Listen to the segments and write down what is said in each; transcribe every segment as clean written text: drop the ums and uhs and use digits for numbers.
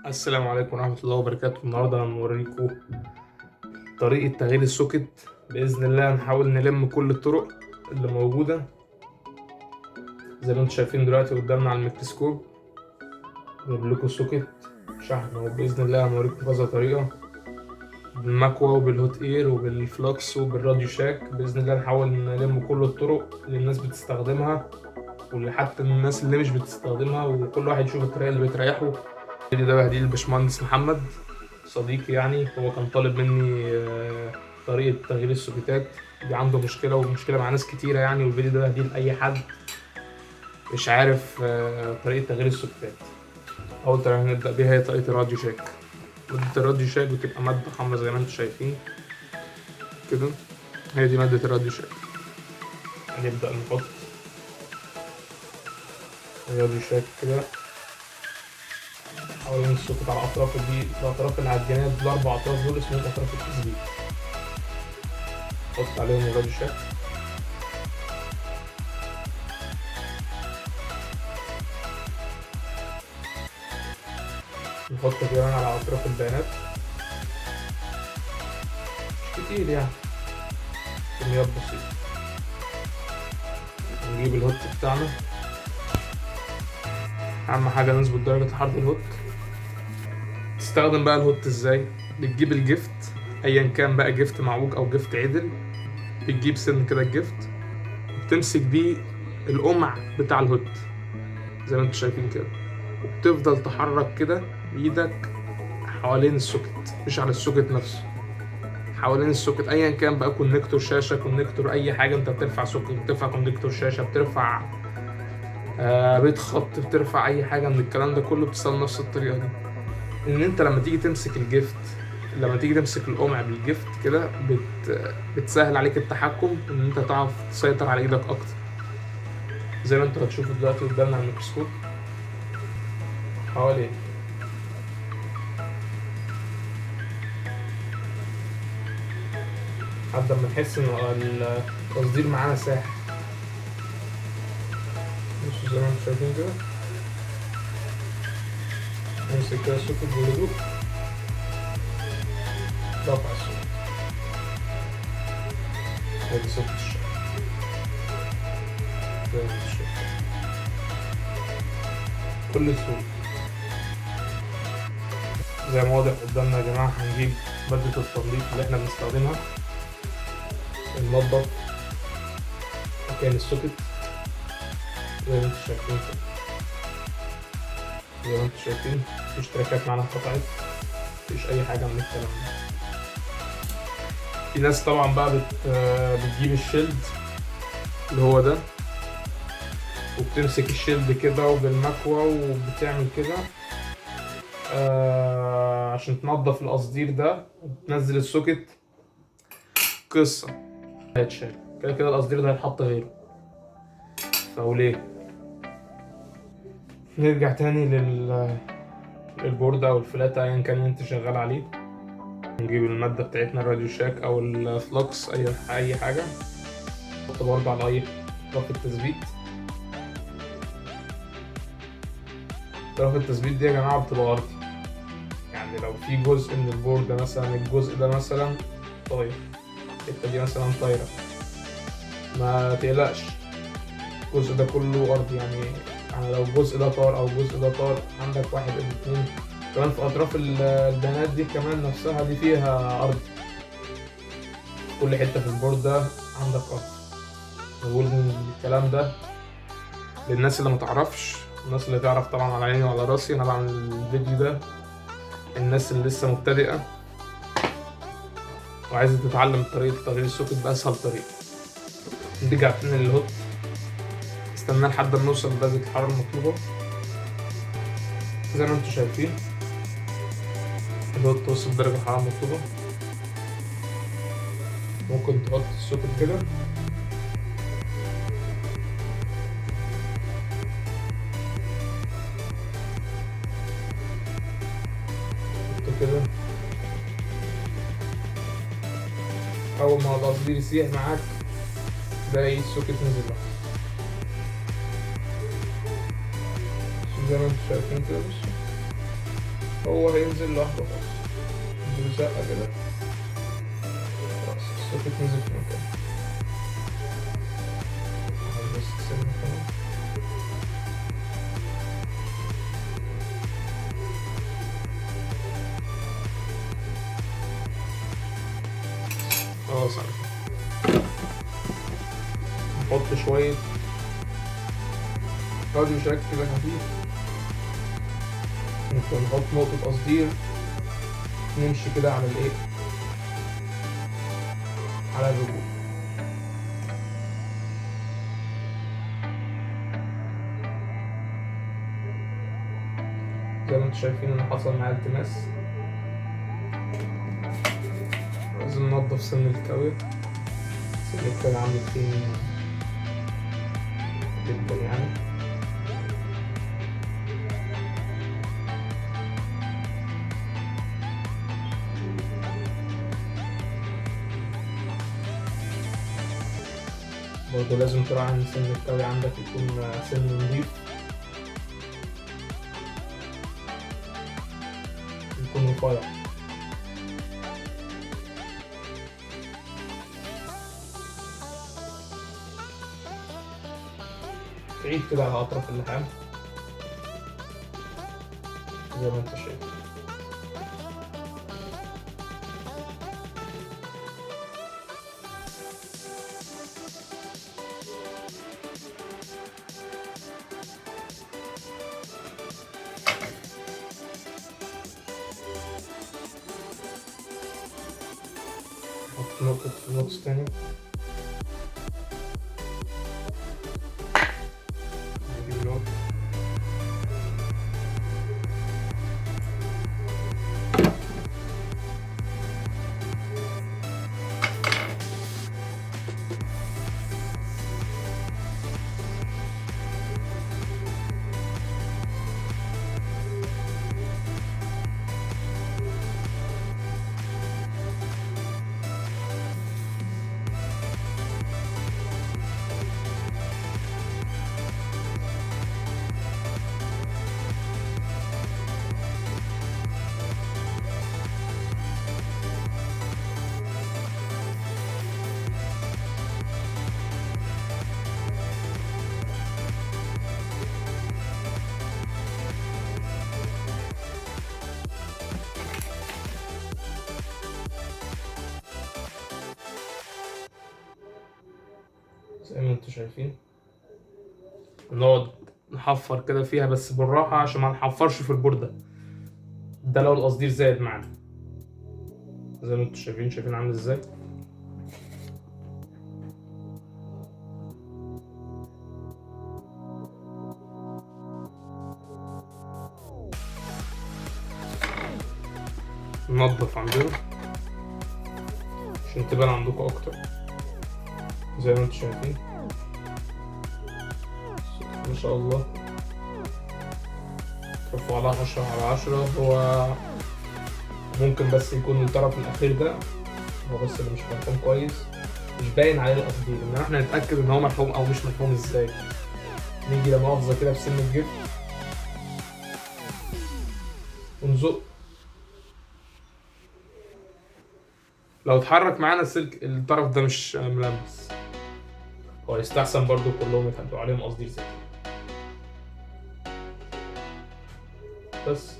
السلام عليكم ورحمة الله وبركاته. النهاردة هنوريكم طريقة تغيير السوكت. بإذن الله هنحاول نلم كل الطرق اللي موجودة زي ما انتم شايفين دلوقتي قدامنا على الميكروسكوب. جايب لكم سوكت شحن، وبإذن الله هنوريكم كذا طريقة بالمكوى وبالهوت اير وبالفلوكس وبالراديو شاك. بإذن الله نحاول نلم كل الطرق اللي الناس بتستخدمها واللي حتى الناس اللي مش بتستخدمها، وكل واحد يشوف الطريقة اللي بتريحه. الفيديو ده بهديه للباشمهندس محمد صديقي، يعني هو كان طالب مني طريقة تغيير السوكيتات دي. عنده مشكلة ومشكلة مع ناس كتيرة يعني، والفيديو ده بهديه لأي حد مش عارف طريقة تغيير السوكيتات. أول طريقة هنبدأ بيها هي طريقة الراديو شاك. مادة الراديو شاك بتبقى مادة حمرا زي ما انتم شايفين كده، هي دي مادة الراديو شاك. هنبدأ نحط الراديو شاك كده حوالين السوكت على الأطراف دي، الأطراف اللي على الجناب، الأربع أطراف دول اسمهم أطراف التثبيت. نحط عليهم الراديو شاك. نحط كمان على أطراف البيانات، مش كتير يعني، كميات بسيطة. نجيب الهوت بتاعنا، أهم حاجة نظبط درجة حرارة الهوت. تستخدم بقى الهوت ازاي؟ بتجيب الجفت أيا كان بقى، جفت معوج أو جفت عدل، بتجيب سن كده الجفت وبتمسك بيه القمع بتاع الهوت زي ما انتم شايفين كده، وبتفضل تحرك كده بإيدك حوالين السوكت، مش على السوكت نفسه، حوالين السوكت ايا كان بقى، كونكتور شاشه، كونكتور اي حاجه. انت بترفع سوكت، بترفع كونكتور شاشه، بترفع بيت خط، بترفع اي حاجه من الكلام ده كله، بتستخدم نفس الطريقه دي. ان انت لما تيجي تمسك الجفت، لما تيجي تمسك القمع بالجفت كده بتسهل عليك التحكم، ان انت تعرف تسيطر على ايدك اكتر زي ما انتوا هتشوفوا دلوقتي قدامنا على الميكروسكوب حوالي لحد ما نحس ان التصدير معانا ساح. بصوا زي ما انتم شايفين كده، نمسك كده السوكت بهدوء، رفع السوكت، ادي سوكت الشحن زي ما انتم شايفين بكل سهولة. زي ما واضح قدامنا يا جماعة، هنجيب مادة التنظيف اللي احنا بنستخدمها، ننضف مكان السوكت زي ما انتم شايفين كده. زي ما انتم شايفين مفيش تراكات معانا اتقطعت، مفيش أي حاجة من الكلام ده. في ناس طبعا بقى بتجيب الشيلد اللي هو ده، وبتمسك الشيلد كده وبالمكوى وبتعمل كده عشان تنظف القصدير ده وتنزل السوكت. قصة هيتشال كده كده، القصدير ده هيتحط غيره، فوليه. نرجع تاني للبوردة أو الفلاتة أيا كان اللي انت شغال عليه. نجيب المادة بتاعتنا، الراديو شاك أو الفلوكس، أي حاجة، نحط برضه على أي طرف التثبيت. طرف التثبيت دي يا جماعة بتبقى أرضي، يعني لو في جزء من البوردة مثلا، الجزء ده مثلا طاير، الحتة دي مثلا طايرة، ما تقلقش، الجزء ده كله أرضي. يعني لو الجزء ده طار أو الجزء ده طار، عندك واحد أو اتنين كمان في أطراف البيانات دي كمان نفسها دي فيها أرضي، كل حتة في البورد ده عندك أرض. نقول الكلام ده للناس اللي متعرفش، الناس اللي تعرف طبعا على عيني وعلى راسي. أنا بعمل الفيديو ده الناس اللي لسه مبتدئة وعايزة تتعلم طريقة تغيير السوكت بأسهل طريقة. نرجع تاني للهوت، استنى لحد ما نوصل لدرجة الحرارة المطلوبة زي ما انتوا شايفين. الهوت توصل لدرجة الحرارة المطلوبة، ممكن تحط السوكت كده كده، أول ما القصدير يسيح معاك تلاقي السوكت نزل بقى زي ما انتوا شايفين كده. بصوا هو هينزل لوحده خالص، اديله زقة كده خلاص السوكت نزل في مكانه. بس تسيبه كمان. خلاص على كده نحط شوية راديو شاك كده خفيف، ممكن نحط نقطة قصدير، نمشي كده على الايه، على الرجول. زي ما انتم شايفين ان حصل معايا التماس، لازم ننضف سن الكاوية. سن الكاوية عامل فين جدا يعني. برضه لازم تراعي ان سن الكاوية عندك يكون سن نضيف، يكون رفيع. تعيد كده على أطراف اللحام زي ما انت شايف. نحط نقطة في النص تاني، نجيب لون. زي ما انتوا شايفين نقعد نحفر كده فيها بس بالراحة عشان ما نحفرش في البوردة، ده لو القصدير زايد معانا. زي ما انتوا شايفين عامل ازاي. ننضف عندنا عشان تبان عندكم اكتر. زي ما انتوا شايفين ما شاء الله، رفعوا على 10/10. هو ممكن بس يكون الطرف الاخير ده هو بس اللي مش مفهوم كويس، مش باين عليه القصدير. ان احنا نتاكد ان هو مفهوم او مش مفهوم ازاي. نيجي لمؤاخذه كده في سن الجلد ونزق، لو اتحرك معانا السلك الطرف ده مش ملمس، هو يستحسن برضو كلهم يتحطوا عليهم قصدير زي بس.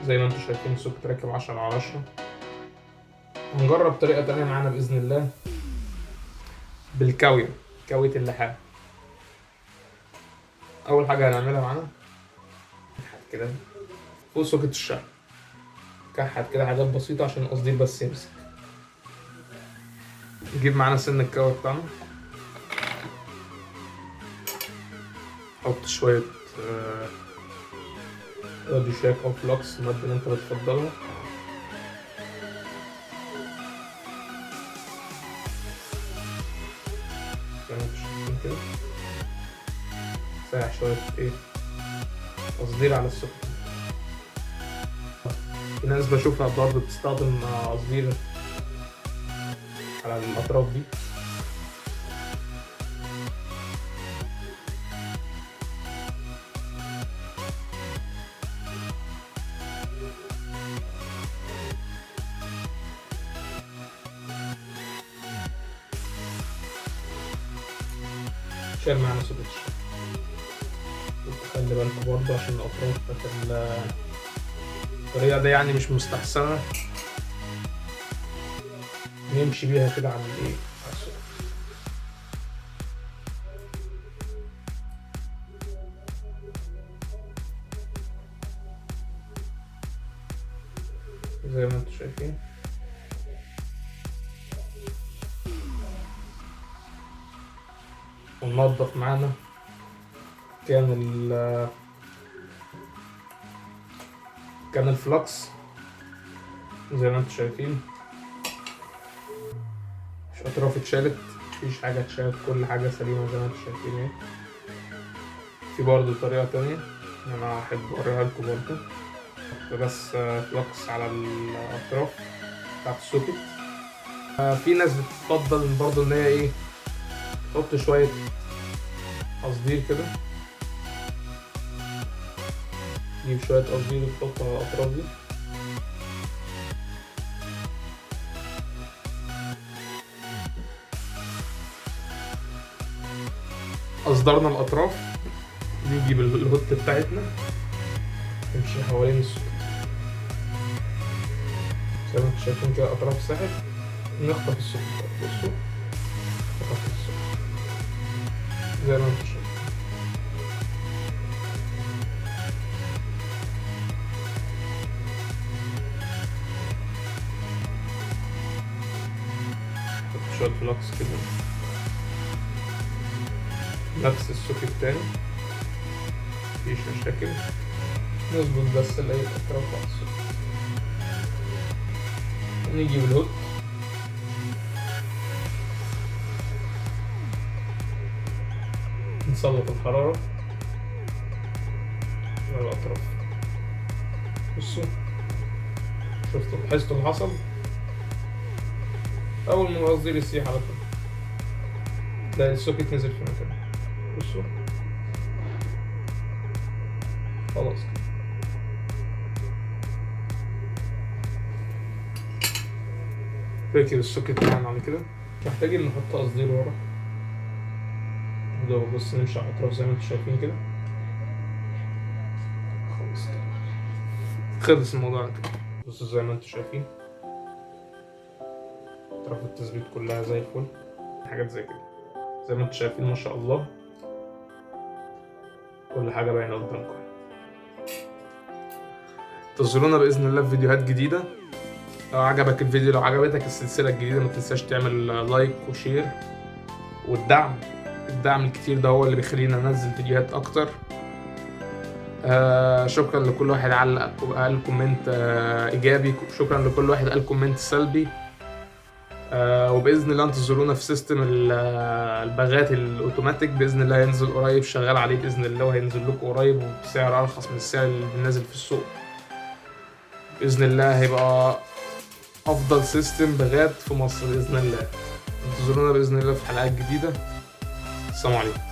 زي ما انتم شايفين السوكت راكب 10/10. هنجرب طريقة تانية معانا بإذن الله بالكاوية، كاوية اللحام. أول حاجة هنعملها معانا كده فوق سوكت الشحن، كحت كده حاجات بسيطة عشان القصدير بس يمسك. نجيب معانا سن الكاوية بتاعنا، نحط شوية راديو شاك أو فلوكس، المادة اللي أنت بتفضلها. زي ما انتوا شايفين كده سايح شوية ايه تصدير على السكر. في ناس بشوفها برضه بتستخدم تصدير على الأطراف دي. شال معانا سوكت الشحن. خلي بالكوا برضه عشان الأطراف بتاعت الطريقة دي يعني مش مستحسنة نمشي بيها كده على الإيه، على السوكت. زي ما انتوا شايفين. وننضف معانا كان الفلكس زي ما انتوا شايفين، مش اطراف اتشالت، مفيش حاجة اتشالت، كل حاجة سليمة زي ما انتوا شايفين اهي. في برضه طريقة تانية انا احب اوريها لكم برضه، بس فلكس على الاطراف بتاعت السوكت. في ناس بتفضل برضه ان هي ايه، تحط شوية قصدير كده، تجيب شوية قصدير وتحطها على الأطراف دي. أصدرنا الأطراف، نيجي بالهوت بتاعتنا نمشي حوالين السوكت زي ما انتوا شايفين كده، أطراف ساحب، نخطف السوكت. بصوا نخطف السوكت زي ما انتوا شايفين. نحط شوية فلوكس كده نفس السوكت تاني، مفيش مشاكل، نظبط بس اللي هي الأطراف على السوكت. ونيجي بالهوت نسلط الحرارة على الأطراف. بصوا شفتوا، لاحظتوا اللي حصل؟ أول ما القصدير يسيح على طول تلاقي السوكت نزل في مكانه. بصوا خلاص كده. ركب السوكت معانا على كده، مش محتاجين نحط قصدير ورا ده. بص نمشي على الأطراف زي ما انتوا شايفين كده. خلاص كده خلص الموضوع على كده. بصوا زي ما انتوا شايفين أطراف التثبيت كلها زي الفل، حاجات زي كده زي ما انتوا شايفين ما شاء الله، كل حاجة باينة قدامكم. انتظرونا بإذن الله في فيديوهات جديدة. لو عجبك الفيديو، لو عجبتك السلسلة الجديدة، ما تنساش تعمل لايك وشير والدعم. الدعم الكتير ده هو اللي بيخلينا ننزل فيديوهات أكتر. شكرا لكل واحد علق وقال كومنت إيجابي، شكرا لكل واحد قال كومنت سلبي. وبإذن الله انتظرونا في سيستم الباغات الأوتوماتيك، بإذن الله هينزل قريب، شغال عليه بإذن الله، وهينزل لكم قريب وبسعر أرخص من السعر اللي نازل في السوق. بإذن الله هيبقى أفضل سيستم باغات في مصر بإذن الله. انتظرونا بإذن الله في حلقات جديدة. السلام عليكم.